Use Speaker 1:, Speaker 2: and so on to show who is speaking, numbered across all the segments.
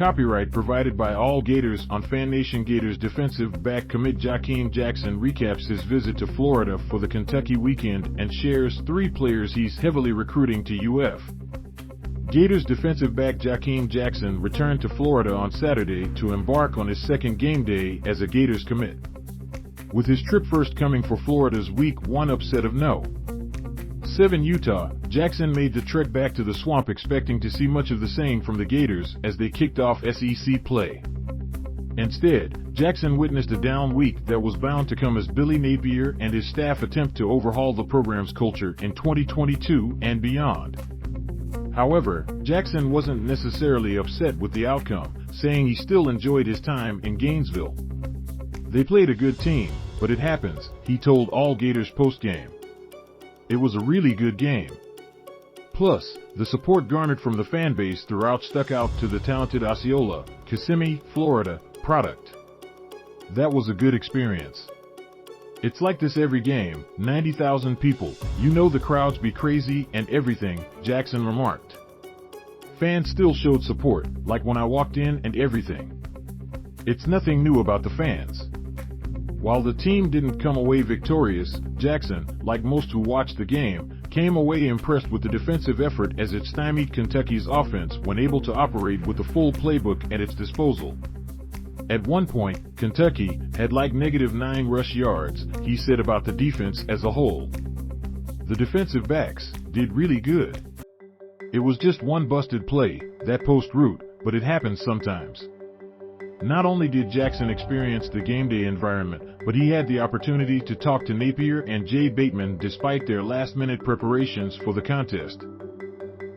Speaker 1: Copyright provided by All Gators on FanNation Gators defensive back commit Jakeem Jackson recaps his visit to Florida for the Kentucky weekend and shares 3 players he's heavily recruiting to UF. Gators defensive back Jakeem Jackson returned to Florida on Saturday to embark on his second game day as a Gators commit, with his trip first coming for Florida's Week 1 upset of No. 7 Utah. Jackson made the trek back to the Swamp expecting to see much of the same from the Gators as they kicked off SEC play. Instead, Jackson witnessed a down week that was bound to come as Bily Napier and his staff attempt to overhaul the program's culture in 2022 and beyond. However, Jackson wasn't necessarily upset with the outcome, saying he still enjoyed his time in Gainesville. They played a good team, but it happens, he told All Gators postgame. It was a really good game. Plus, the support garnered from the fanbase throughout stuck out to the talented Osceola, Kissimmee, Florida, product. That was a good experience. It's like this every game, 90,000 people, you know the crowds be crazy and everything, Jackson remarked. Fans still showed support, like when I walked in and everything. It's nothing new about the fans. While the team didn't come away victorious, Jackson, like most who watched the game, came away impressed with the defensive effort as it stymied Kentucky's offense when able to operate with the full playbook at its disposal. At one point, Kentucky had like -9 rush yards, he said about the defense as a whole. The defensive backs did really good. It was just one busted play, that post route, but it happens sometimes. Not only did Jackson experience the game day environment, but he had the opportunity to talk to Napier and Jay Bateman despite their last-minute preparations for the contest.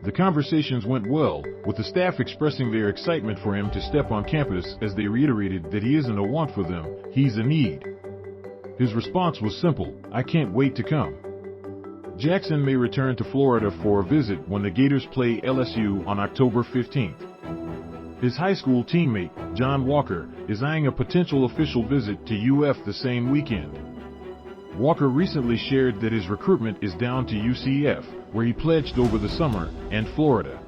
Speaker 1: The conversations went well, with the staff expressing their excitement for him to step on campus as they reiterated that he isn't a want for them, he's a need. His response was simple, I can't wait to come. Jackson may return to Florida for a visit when the Gators play LSU on October 15th. His high school teammate, John Walker, is eyeing a potential official visit to UF the same weekend. Walker recently shared that his recruitment is down to UCF, where he pledged over the summer, and Florida.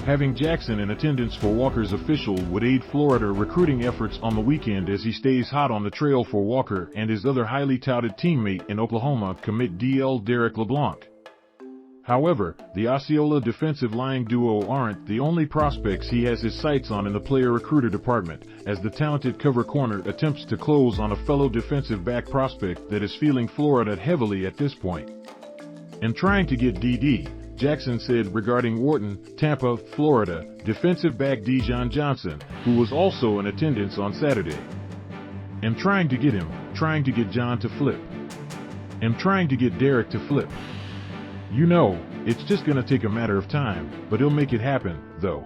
Speaker 1: Having Jackson in attendance for Walker's official would aid Florida recruiting efforts on the weekend as he stays hot on the trail for Walker and his other highly touted teammate in Oklahoma commit DL Derrick LeBlanc. However, the Osceola defensive line duo aren't the only prospects he has his sights on in the player recruiter department, as the talented cover corner attempts to close on a fellow defensive back prospect that is feeling Florida heavily at this point. In trying to get DD, Jackson said regarding Wharton, Tampa, Florida, defensive back Dijon Johnson, who was also in attendance on Saturday. I'm trying to get him, trying to get John to flip. I'm trying to get Derek to flip. You know, it's just gonna take a matter of time, but he'll make it happen, though.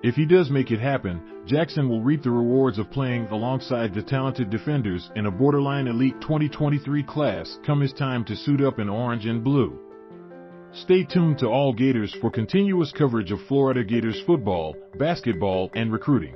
Speaker 1: If he does make it happen, Jackson will reap the rewards of playing alongside the talented defenders in a borderline elite 2023 class come his time to suit up in orange and blue. Stay tuned to All Gators for continuous coverage of Florida Gators football, basketball, and recruiting.